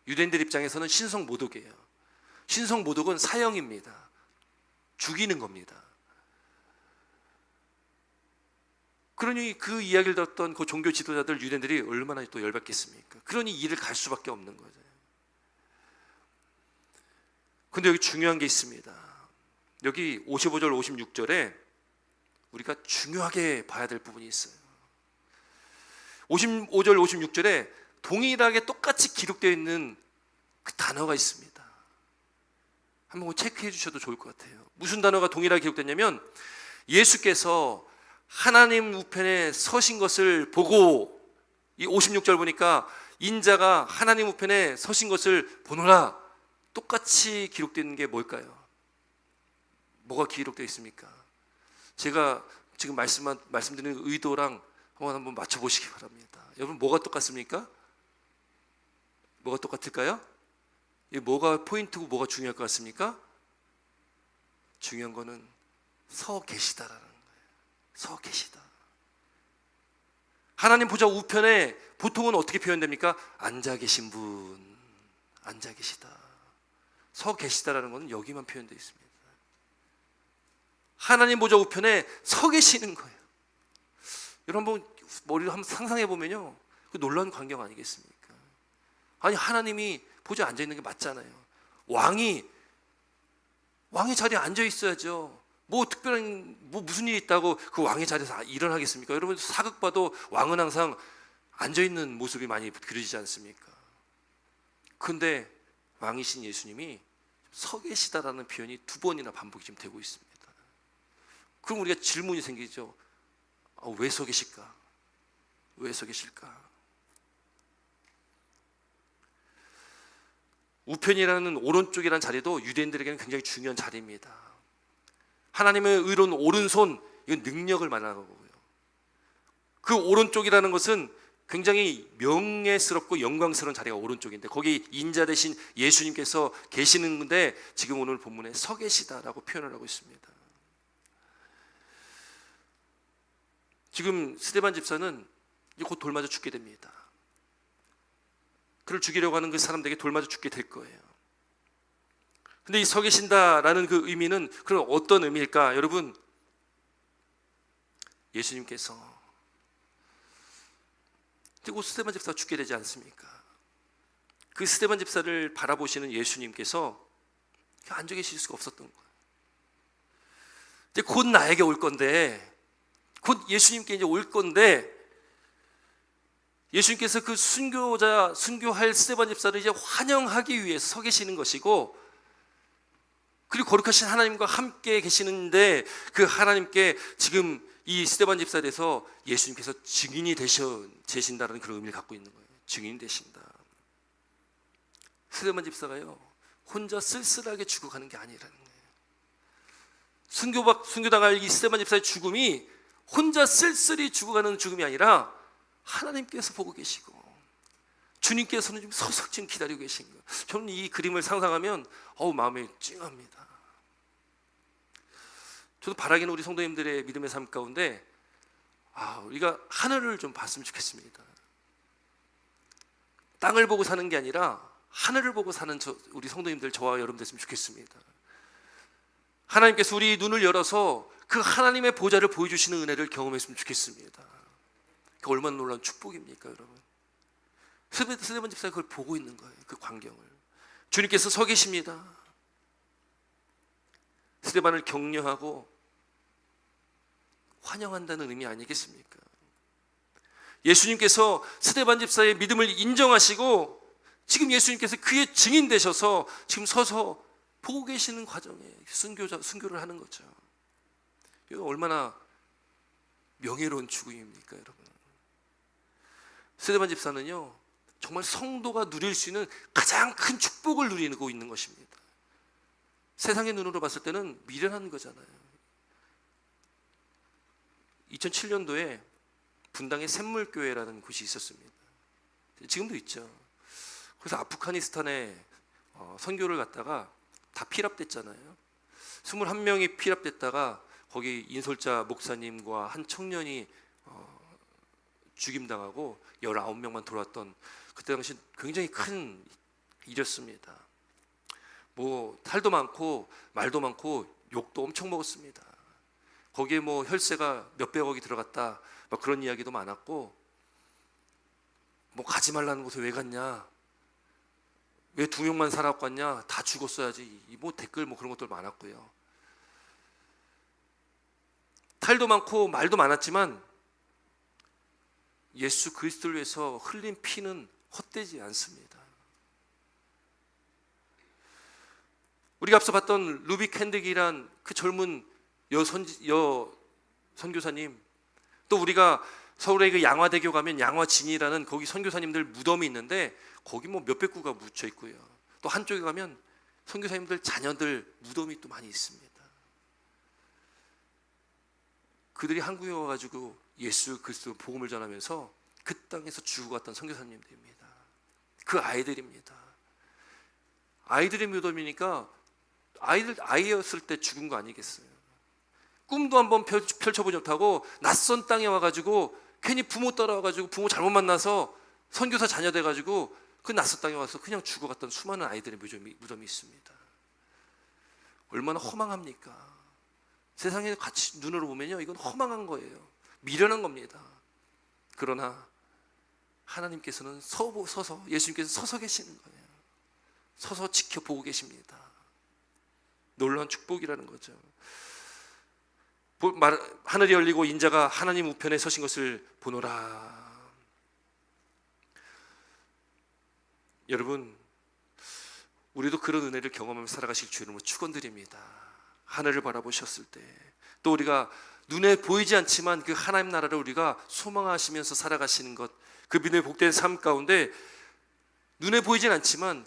유대인들 입장에서는 신성모독이에요. 신성모독은 사형입니다. 죽이는 겁니다. 그러니 그 이야기를 들었던 그 종교 지도자들 유대인들이 얼마나 또 열받겠습니까? 그러니 이를 갈 수밖에 없는 거죠. 근데 여기 중요한 게 있습니다. 여기 55절 56절에 우리가 중요하게 봐야 될 부분이 있어요. 55절 56절에 동일하게 똑같이 기록되어 있는 그 단어가 있습니다. 한번 체크해 주셔도 좋을 것 같아요. 무슨 단어가 동일하게 기록됐냐면 예수께서 하나님 우편에 서신 것을 보고 이 56절 보니까 인자가 하나님 우편에 서신 것을 보노라 똑같이 기록되는 게 뭘까요? 뭐가 기록되어 있습니까? 제가 지금 말씀드리는 의도랑 한번 맞춰보시기 바랍니다. 여러분 뭐가 똑같습니까? 뭐가 똑같을까요? 이 뭐가 포인트고 뭐가 중요할 것 같습니까? 중요한 거는 서 계시다라는 거예요. 서 계시다. 하나님 보좌 우편에 보통은 어떻게 표현됩니까? 앉아 계신 분, 앉아 계시다. 서 계시다라는 것은 여기만 표현되어 있습니다. 하나님 보좌 우편에 서 계시는 거예요. 여러분 한번 머리로 한번 상상해 보면요, 그 놀라운 광경 아니겠습니까? 아니 하나님이 보좌에 앉아 있는 게 맞잖아요. 왕이 자리에 앉아 있어야죠. 뭐 특별한 무슨 일이 있다고 그 왕의 자리에서 일어나겠습니까? 여러분 사극 봐도 왕은 항상 앉아 있는 모습이 많이 그려지지 않습니까? 그런데 왕이신 예수님이 서 계시다라는 표현이 2번이나 반복이 지금 되고 있습니다. 그럼 우리가 질문이 생기죠. 왜 서 계실까? 왜 서 계실까? 우편이라는 오른쪽이라는 자리도 유대인들에게는 굉장히 중요한 자리입니다. 하나님의 의로운 오른손, 이건 능력을 말하는 거고요. 그 오른쪽이라는 것은 굉장히 명예스럽고 영광스러운 자리가 오른쪽인데 거기 인자 대신 예수님께서 계시는데 지금 오늘 본문에 서 계시다라고 표현을 하고 있습니다. 지금 스데반 집사는 곧 돌 맞아 죽게 됩니다. 그를 죽이려고 하는 그 사람들에게 돌 맞아 죽게 될 거예요. 근데 이 서 계신다라는 그 의미는 그럼 어떤 의미일까? 여러분, 예수님께서 곧 스데반 집사가 죽게 되지 않습니까? 그 스데반 집사를 바라보시는 예수님께서 앉아 계실 수가 없었던 거예요. 이제 곧 나에게 올 건데, 곧 예수님께 이제 올 건데, 예수님께서 그 순교할 스데반 집사를 이제 환영하기 위해서 서 계시는 것이고, 그리고 거룩하신 하나님과 함께 계시는데 그 하나님께 지금 이 스데반 집사에 대해서 예수님께서 증인이 되신다는 그런 의미를 갖고 있는 거예요. 증인이 되신다. 스데반 집사가요, 혼자 쓸쓸하게 죽어가는 게 아니라는 거예요. 순교당할 이 스데반 집사의 죽음이 혼자 쓸쓸히 죽어가는 죽음이 아니라 하나님께서 보고 계시고 주님께서는 지금 서서 지금 기다리고 계신 거예요. 저는 이 그림을 상상하면 마음이 찡합니다. 저도 바라기는 우리 성도님들의 믿음의 삶 가운데 우리가 하늘을 좀 봤으면 좋겠습니다. 땅을 보고 사는 게 아니라 하늘을 보고 사는 우리 성도님들, 저와 여러분 됐으면 좋겠습니다. 하나님께서 우리 눈을 열어서 그 하나님의 보좌를 보여주시는 은혜를 경험했으면 좋겠습니다. 그 얼마나 놀라운 축복입니까, 여러분? 스데반 집사가 그걸 보고 있는 거예요. 그 광경을. 주님께서 서 계십니다. 스데반을 격려하고 환영한다는 의미 아니겠습니까? 예수님께서 스데반 집사의 믿음을 인정하시고 지금 예수님께서 그의 증인 되셔서 지금 서서 보고 계시는 과정에 순교를 하는 거죠. 이거 얼마나 명예로운 죽음입니까, 여러분? 스데반 집사는요, 정말 성도가 누릴 수 있는 가장 큰 축복을 누리고 있는 것입니다. 세상의 눈으로 봤을 때는 미련한 거잖아요. 2007년도에 분당에 샘물교회라는 곳이 있었습니다. 지금도 있죠. 그래서 아프가니스탄에 선교를 갔다가 다 피랍됐잖아요. 21명이 피랍됐다가 거기 인솔자 목사님과 한 청년이 죽임당하고 19명만 돌아왔던 그때 당시 굉장히 큰 일이었습니다. 뭐 탈도 많고 말도 많고 욕도 엄청 먹었습니다. 거기에 뭐 혈세가 몇백억이 들어갔다 막 그런 이야기도 많았고, 뭐 가지 말라는 곳에 왜 갔냐, 왜 2명만 살아갖고 갔냐, 다 죽었어야지, 뭐 댓글 뭐 그런 것들 많았고요. 탈도 많고 말도 많았지만 예수 그리스도를 위해서 흘린 피는 헛되지 않습니다. 우리가 앞서 봤던 루비 캔드릭이란 그 젊은 여 선교사님, 또 우리가 서울에 그 양화대교 가면 양화진이라는 거기 선교사님들 무덤이 있는데 거기 뭐 몇백 구가 묻혀 있고요. 또 한쪽에 가면 선교사님들 자녀들 무덤이 또 많이 있습니다. 그들이 한국에 와가지고 예수 그리스도 복음을 전하면서 그 땅에서 죽어갔던 선교사님들입니다. 그 아이들입니다. 아이들의 무덤이니까 아이였을 때 죽은 거 아니겠어요? 꿈도 한번 펼쳐보지 못하고 낯선 땅에 와가지고 괜히 부모 따라와가지고 부모 잘못 만나서 선교사 자녀 돼가지고 그 낯선 땅에 와서 그냥 죽어갔던 수많은 아이들의 무덤이 있습니다. 얼마나 허망합니까? 세상에 같이 눈으로 보면요, 이건 허망한 거예요. 미련한 겁니다. 그러나 하나님께서는 서서 예수님께서 서서 계시는 거예요. 서서 지켜보고 계십니다. 놀라운 축복이라는 거죠. 하늘이 열리고 인자가 하나님 우편에 서신 것을 보노라. 여러분, 우리도 그런 은혜를 경험하며 살아가실 주 이름으로 축원드립니다. 하늘을 바라보셨을 때, 또 우리가 눈에 보이지 않지만 그 하나님 나라를 우리가 소망하시면서 살아가시는 것, 그 믿음의 복된 삶 가운데 눈에 보이진 않지만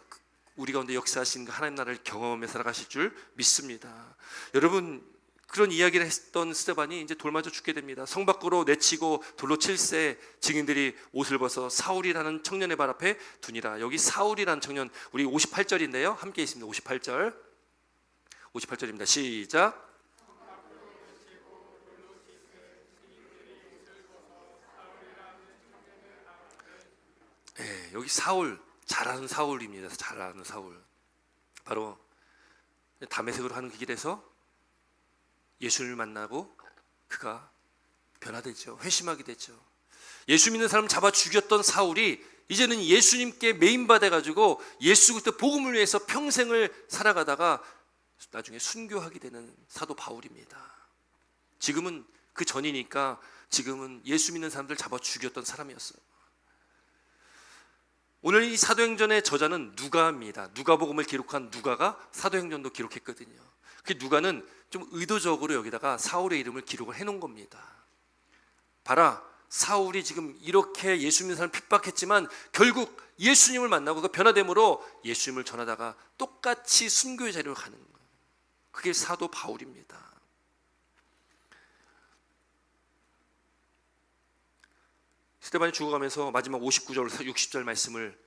우리 가운데 역사하시는 그 하나님 나라를 경험하며 살아가실 줄 믿습니다. 여러분, 그런 이야기를 했던 스데반이 이제 돌 맞아 죽게 됩니다. 성 밖으로 내치고 돌로 칠세 증인들이 옷을 벗어 사울이라는 청년의 발 앞에 두니라. 여기 사울이라는 청년, 우리 58절인데요 함께 있습니다. 58절입니다. 시작. 네, 여기 사울, 잘하는 사울입니다. 잘하는 사울. 바로 다메섹으로 하는 그 길에서 예수를 만나고 그가 변화되죠. 회심하게 되죠. 예수 믿는 사람 잡아 죽였던 사울이 이제는 예수님께 메인받아 가지고 예수 그리스도 복음을 위해서 평생을 살아가다가 나중에 순교하게 되는 사도 바울입니다. 지금은 그 전이니까 지금은 예수 믿는 사람들 잡아 죽였던 사람이었어요. 오늘 이 사도행전의 저자는 누가입니다. 누가복음을 기록한 누가가 사도행전도 기록했거든요. 그 누가는 좀 의도적으로 여기다가 사울의 이름을 기록을 해놓은 겁니다. 봐라, 사울이 지금 이렇게 예수 믿는 사람 핍박했지만 결국 예수님을 만나고 그 변화됨으로 예수님을 전하다가 똑같이 순교의 자리로 가는 거예요. 그게 사도 바울입니다. 스데반이 죽어가면서 마지막 59절, 60절 말씀을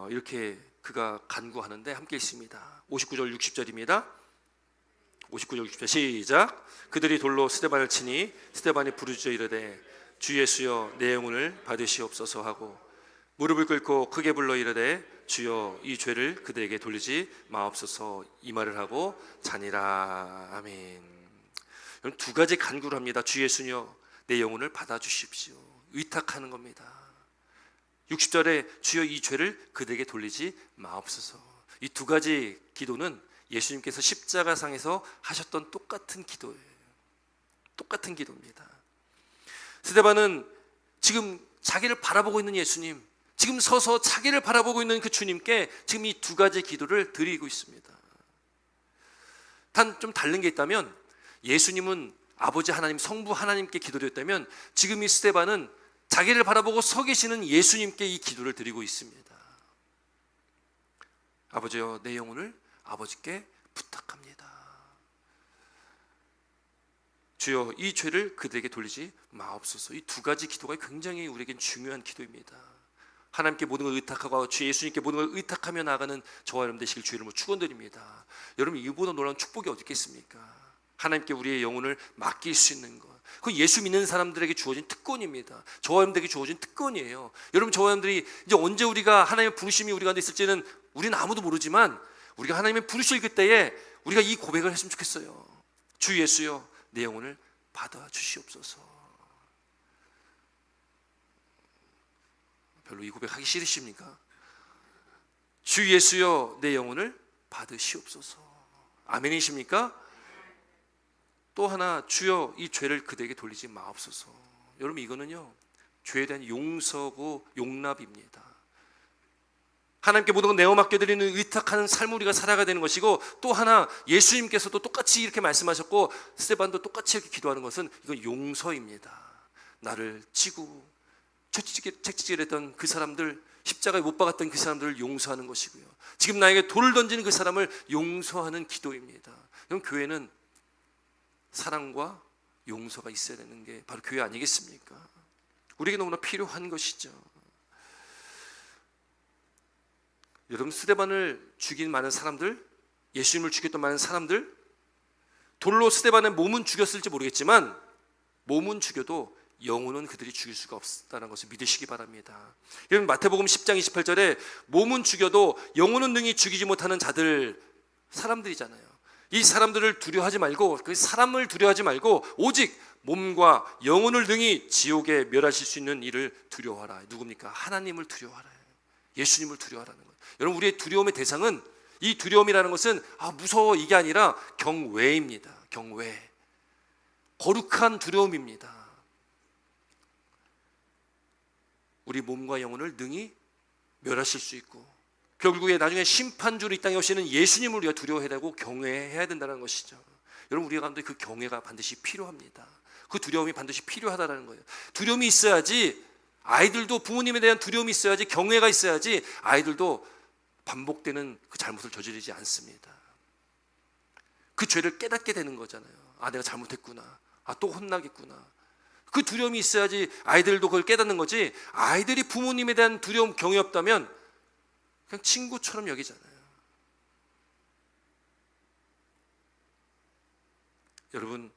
이렇게 그가 간구하는데 함께 있습니다. 59절, 60절입니다. 59절, 60절 시작. 그들이 돌로 스데반을 치니 스데반이 부르짖어 이르되 주 예수여 내 영혼을 받으시옵소서 하고 무릎을 꿇고 크게 불러 이르되 주여 이 죄를 그들에게 돌리지 마옵소서 이 말을 하고 자니라. 아멘. 두 가지 간구를 합니다. 주 예수여 내 영혼을 받아주십시오. 의탁하는 겁니다. 60절에 주여 이 죄를 그들에게 돌리지 마옵소서. 이 두 가지 기도는 예수님께서 십자가상에서 하셨던 똑같은 기도예요. 똑같은 기도입니다. 스데반은 지금 자기를 바라보고 있는 예수님, 지금 서서 자기를 바라보고 있는 그 주님께 지금 이 두 가지 기도를 드리고 있습니다. 단 좀 다른 게 있다면 예수님은 아버지 하나님, 성부 하나님께 기도드렸다면 지금 이 스데반은 자기를 바라보고 서 계시는 예수님께 이 기도를 드리고 있습니다. 아버지여 내 영혼을 아버지께 부탁합니다. 주여 이 죄를 그들에게 돌리지 마옵소서. 이 두 가지 기도가 굉장히 우리에겐 중요한 기도입니다. 하나님께 모든 걸 의탁하고 주 예수님께 모든 걸 의탁하며 나가는 저와 여러분 되시길 주의 이름으로 축원드립니다. 여러분 이보다 놀라운 축복이 어디 있겠습니까? 하나님께 우리의 영혼을 맡길 수 있는 것, 그 예수 믿는 사람들에게 주어진 특권입니다. 저와 여러분들에게 주어진 특권이에요. 여러분 저와 여러분들이 이제 언제 우리가 하나님의 부르심이 우리 가운데 있을지는 우리는 아무도 모르지만 우리가 하나님의 부르실 그때에 우리가 이 고백을 했으면 좋겠어요. 주 예수여 내 영혼을 받아 주시옵소서. 별로 이 고백하기 싫으십니까? 주 예수여 내 영혼을 받으시옵소서. 아멘이십니까? 또 하나 주여 이 죄를 그대에게 돌리지 마옵소서. 여러분 이거는요 죄에 대한 용서고 용납입니다. 하나님께 모든 걸 내어 맡겨드리는 의탁하는 삶을 우리가 살아가야 되는 것이고, 또 하나 예수님께서도 똑같이 이렇게 말씀하셨고 스데반도 똑같이 이렇게 기도하는 것은 이건 용서입니다. 나를 치고 채찍질했던 그 사람들, 십자가에 못 박았던 그 사람들을 용서하는 것이고요. 지금 나에게 돌을 던지는 그 사람을 용서하는 기도입니다. 그럼 교회는 사랑과 용서가 있어야 되는 게 바로 교회 아니겠습니까? 우리에게 너무나 필요한 것이죠. 여러분, 스데반을 죽인 많은 사람들, 예수님을 죽였던 많은 사람들, 돌로 스데반의 몸은 죽였을지 모르겠지만 몸은 죽여도 영혼은 그들이 죽일 수가 없다는 것을 믿으시기 바랍니다. 여러분, 마태복음 10장 28절에 몸은 죽여도 영혼은 능히 죽이지 못하는 자들, 사람들이잖아요. 이 사람들을 두려워하지 말고, 그 사람을 두려워하지 말고 오직 몸과 영혼을 능히 지옥에 멸하실 수 있는 이를 두려워하라. 누굽니까? 하나님을 두려워하라. 예수님을 두려워하라는 거예요. 여러분, 우리의 두려움의 대상은, 이 두려움이라는 것은 무서워 이게 아니라 경외입니다. 경외, 거룩한 두려움입니다. 우리 몸과 영혼을 능히 멸하실 수 있고 결국에 나중에 심판주로 이 땅에 오시는 예수님을 우리가 두려워해야 되고 경외해야 된다는 것이죠. 여러분, 우리 가운데 그 경외가 반드시 필요합니다. 그 두려움이 반드시 필요하다는 거예요. 두려움이 있어야지 아이들도, 부모님에 대한 두려움이 있어야지, 경외가 있어야지 아이들도 반복되는 그 잘못을 저지르지 않습니다. 그 죄를 깨닫게 되는 거잖아요. 내가 잘못했구나. 또 혼나겠구나. 그 두려움이 있어야지 아이들도 그걸 깨닫는 거지, 아이들이 부모님에 대한 두려움, 경외 없다면 그냥 친구처럼 여기잖아요. 여러분,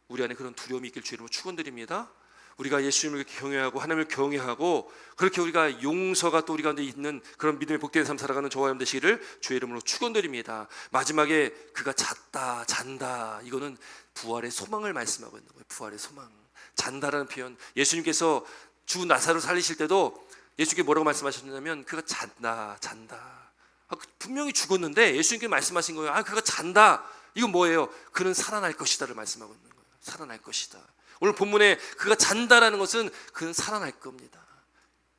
우리 안에 그런 두려움이 있길 주의 이름으로 축원드립니다. 우리가 예수님을 경외하고 하나님을 경외하고 그렇게 우리가 용서가 또 우리 가운데 있는 그런 믿음의 복된 삶 살아가는 저와 여러분 되시기를 주의 이름으로 축원드립니다. 마지막에 그가 잤다, 잔다, 이거는 부활의 소망을 말씀하고 있는 거예요. 부활의 소망. 잔다라는 표현, 예수님께서 죽은 나사로 살리실 때도 예수님께 뭐라고 말씀하셨냐면 그가 잔다, 잔다. 분명히 죽었는데 예수님께 말씀하신 거예요. 그가 잔다. 이건 뭐예요? 그는 살아날 것이다를 말씀하고 있는 거예요. 살아날 것이다. 오늘 본문에 그가 잔다라는 것은 그는 살아날 겁니다.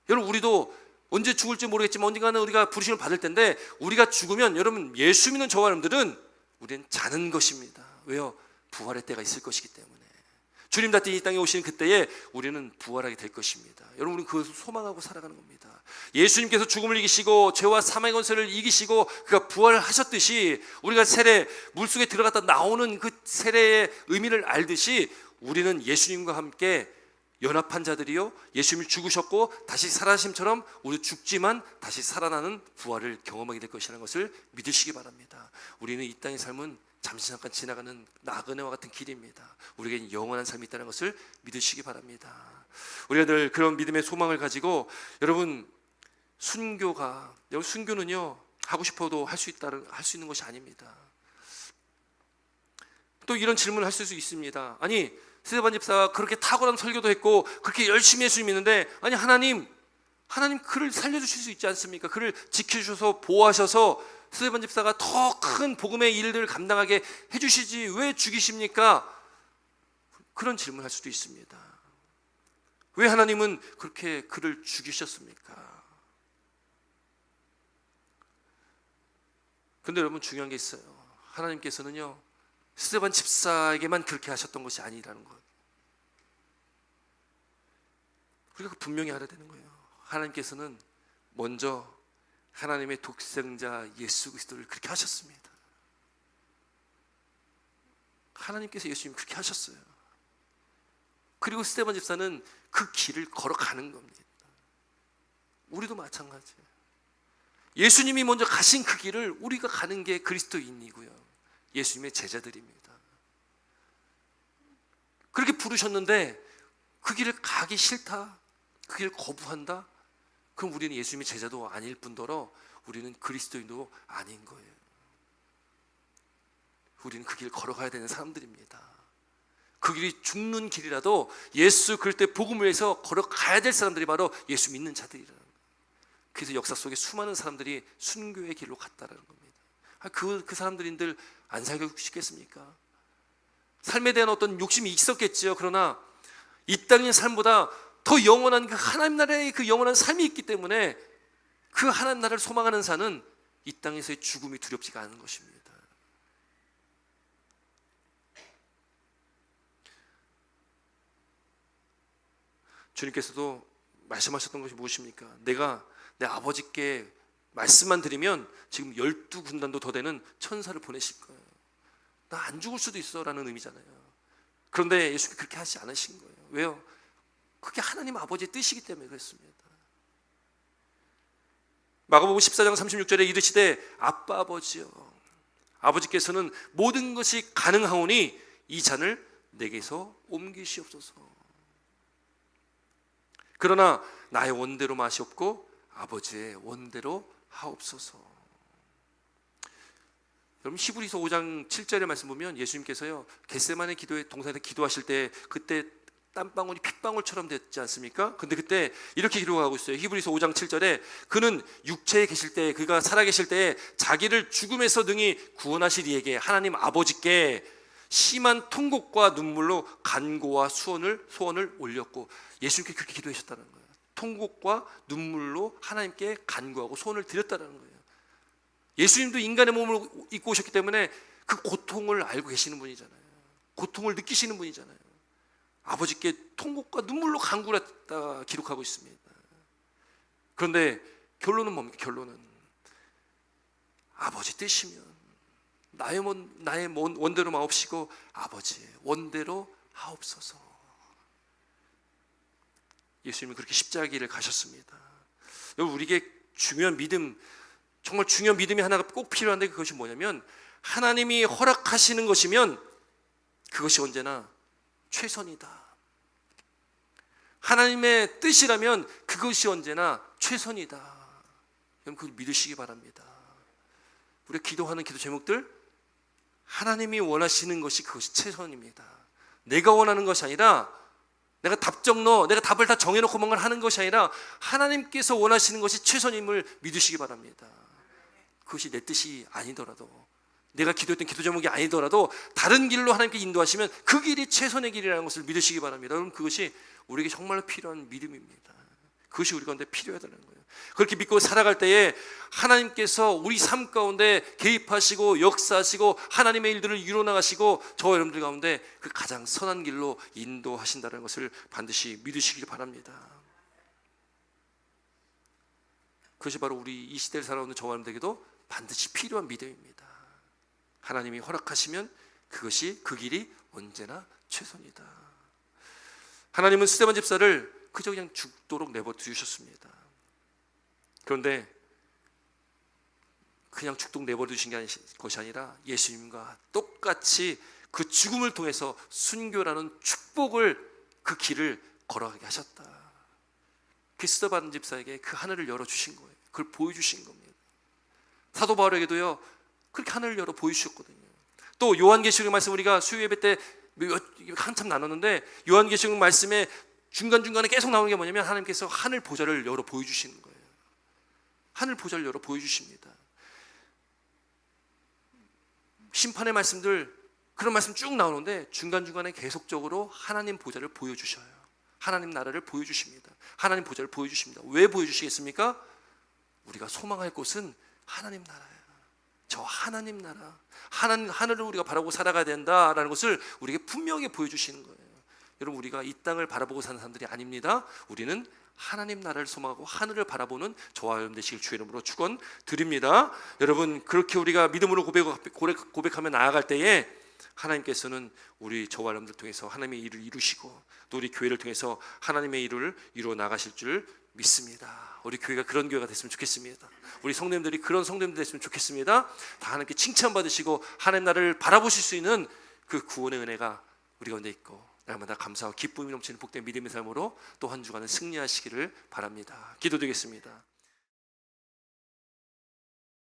여러분, 우리도 언제 죽을지 모르겠지만 언젠가는 우리가 부르심을 받을 텐데, 우리가 죽으면 여러분, 예수 믿는 저와 여러분들은 우리는 자는 것입니다. 왜요? 부활의 때가 있을 것이기 때문에. 주님 다시 이 땅에 오시는 그때에 우리는 부활하게 될 것입니다. 여러분, 우리는 그것을 소망하고 살아가는 겁니다. 예수님께서 죽음을 이기시고 죄와 사망의 권세를 이기시고 그가 부활하셨듯이, 우리가 세례, 물속에 들어갔다 나오는 그 세례의 의미를 알듯이 우리는 예수님과 함께 연합한 자들이요, 예수님이 죽으셨고 다시 살아나심처럼 우리 죽지만 다시 살아나는 부활을 경험하게 될 것이라는 것을 믿으시기 바랍니다. 우리는 이 땅의 삶은 잠시 잠깐 지나가는 나그네와 같은 길입니다. 우리에겐 영원한 삶이 있다는 것을 믿으시기 바랍니다. 우리가 늘 그런 믿음의 소망을 가지고, 여러분, 순교는요, 하고 싶어도 할 수 있는 것이 아닙니다. 또 이런 질문을 하실 수 있습니다. 아니, 스데반 집사가 그렇게 탁월한 설교도 했고 그렇게 열심히 예수님 믿는데, 아니 하나님 그를 살려주실 수 있지 않습니까? 그를 지켜주셔서 보호하셔서 스데반 집사가 더 큰 복음의 일들을 감당하게 해주시지 왜 죽이십니까? 그런 질문을 할 수도 있습니다. 왜 하나님은 그렇게 그를 죽이셨습니까? 근데 여러분, 중요한 게 있어요. 하나님께서는요, 스데반 집사에게만 그렇게 하셨던 것이 아니라는 것, 우리가 분명히 알아야 되는 거예요. 하나님께서는 먼저 하나님의 독생자 예수 그리스도를 그렇게 하셨습니다. 하나님께서 예수님 그렇게 하셨어요. 그리고 스데반 집사는 그 길을 걸어가는 겁니다. 우리도 마찬가지예요. 예수님이 먼저 가신 그 길을 우리가 가는 게 그리스도인이고요, 예수님의 제자들입니다. 그렇게 부르셨는데 그 길을 가기 싫다, 그 길을 거부한다? 그럼 우리는 예수님의 제자도 아닐 뿐더러 우리는 그리스도인도 아닌 거예요. 우리는 그 길을 걸어가야 되는 사람들입니다. 그 길이 죽는 길이라도 예수 그리스도의 복음을 위해서 걸어가야 될 사람들이 바로 예수 믿는 자들이라는 거예요. 그래서 역사 속에 수많은 사람들이 순교의 길로 갔다라는 겁니다. 그 사람들인들 안 살고 싶겠습니까? 삶에 대한 어떤 욕심이 있었겠지요. 그러나 이 땅의 삶보다 더 영원한 그 하나님 나라의 그 영원한 삶이 있기 때문에 그 하나님 나라를 소망하는 자는 이 땅에서의 죽음이 두렵지가 않은 것입니다. 주님께서도 말씀하셨던 것이 무엇입니까? 내가 내 아버지께 말씀만 드리면 지금 12군단도 더 되는 천사를 보내실 거예요. 나 안 죽을 수도 있어 라는 의미잖아요. 그런데 예수님이 그렇게 하지 않으신 거예요. 왜요? 그게 하나님 아버지의 뜻이기 때문에 그랬습니다. 마가복음 14장 36절에 이르시되 아빠 아버지여, 아버지께서는 모든 것이 가능하오니 이 잔을 내게서 옮기시옵소서. 그러나 나의 원대로 마시옵고 아버지의 원대로 하옵소서. 여러분 히브리서 5장 7절의 말씀 보면 예수님께서요 겟세마네 기도의 동산에서 기도하실 때 그때 땀방울이 핏방울처럼 됐지 않습니까? 근데 그때 이렇게 기록하고 있어요. 히브리서 5장 7절에 그는 육체에 계실 때, 그가 살아계실 때에 자기를 죽음에서 능히 구원하실 이에게 하나님 아버지께 심한 통곡과 눈물로 간구와 소원을 올렸고, 예수님께 그렇게 기도하셨다는 거예요. 통곡과 눈물로 하나님께 간구하고 소원을 드렸다는 거예요. 예수님도 인간의 몸을 입고 오셨기 때문에 그 고통을 알고 계시는 분이잖아요. 고통을 느끼시는 분이잖아요. 아버지께 통곡과 눈물로 간구를 했다 기록하고 있습니다. 그런데 결론은 뭡니까? 결론은 아버지 뜻이면 나의 원대로 마옵시고 아버지의 원대로 하옵소서. 예수님은 그렇게 십자가 길을 가셨습니다. 여러분, 우리에게 중요한 믿음, 정말 중요한 믿음이 하나가 꼭 필요한데 그것이 뭐냐면 하나님이 허락하시는 것이면 그것이 언제나 최선이다. 하나님의 뜻이라면 그것이 언제나 최선이다. 여러분, 그걸 믿으시기 바랍니다. 우리가 기도하는 기도 제목들, 하나님이 원하시는 것이 그것이 최선입니다. 내가 원하는 것이 아니라, 내가 내가 답을 다 정해놓고 뭔가를 하는 것이 아니라 하나님께서 원하시는 것이 최선임을 믿으시기 바랍니다. 그것이 내 뜻이 아니더라도, 내가 기도했던 기도 제목이 아니더라도 다른 길로 하나님께 인도하시면 그 길이 최선의 길이라는 것을 믿으시기 바랍니다. 여러분, 그것이 우리에게 정말로 필요한 믿음입니다. 그것이 우리 가운데 필요하다는 거예요. 그렇게 믿고 살아갈 때에 하나님께서 우리 삶 가운데 개입하시고 역사하시고 하나님의 일들을 이루어나가시고 저와 여러분들 가운데 그 가장 선한 길로 인도하신다는 것을 반드시 믿으시길 바랍니다. 그것이 바로 우리 이 시대를 살아오는 저와 여러분들에게도 반드시 필요한 믿음입니다. 하나님이 허락하시면 그것이 그 길이 언제나 최선이다. 하나님은 스데반 집사를 그저 그냥 죽도록 내버 두셨습니다. 그런데 그냥 죽도록 내버 두신 것이 아니라 예수님과 똑같이 그 죽음을 통해서 순교라는 축복을, 그 길을 걸어가게 하셨다. 그 스데반 집사에게 그 하늘을 열어주신 거예요. 그걸 보여주신 겁니다. 사도 바울에게도요 그렇게 하늘을 열어 보여주셨거든요. 또 요한계시록 말씀, 우리가 수요 예배 때 한참 나눴는데 요한계시록 말씀에 중간중간에 계속 나오는 게 뭐냐면 하나님께서 하늘 보좌를 열어 보여주시는 거예요. 하늘 보좌를 열어 보여주십니다. 심판의 말씀들, 그런 말씀 쭉 나오는데 중간중간에 계속적으로 하나님 보좌를 보여주셔요. 하나님 나라를 보여주십니다. 하나님 보좌를 보여주십니다. 왜 보여주시겠습니까? 우리가 소망할 곳은 하나님 나라예요. 저 하나님 나라, 하늘을 우리가 바라보고 살아가야 된다라는 것을 우리에게 분명히 보여주시는 거예요. 여러분, 우리가 이 땅을 바라보고 사는 사람들이 아닙니다. 우리는 하나님 나라를 소망하고 하늘을 바라보는 저와 여러분 되시길 주의 이름으로 축원드립니다. 여러분, 그렇게 우리가 믿음으로 고백하며 나아갈 때에 하나님께서는 우리 저와 여러분들 통해서 하나님의 일을 이루시고 또 우리 교회를 통해서 하나님의 일을 이루어 나가실 줄 믿습니다. 우리 교회가 그런 교회가 됐으면 좋겠습니다. 우리 성도님들이 그런 성도님들 됐으면 좋겠습니다. 다 하나님께 칭찬받으시고 하나님 나라를 바라보실 수 있는 그 구원의 은혜가 우리 가운데 있고 날마다 감사와 기쁨이 넘치는 복된 믿음의 삶으로 또 한 주간은 승리하시기를 바랍니다. 기도드리겠습니다.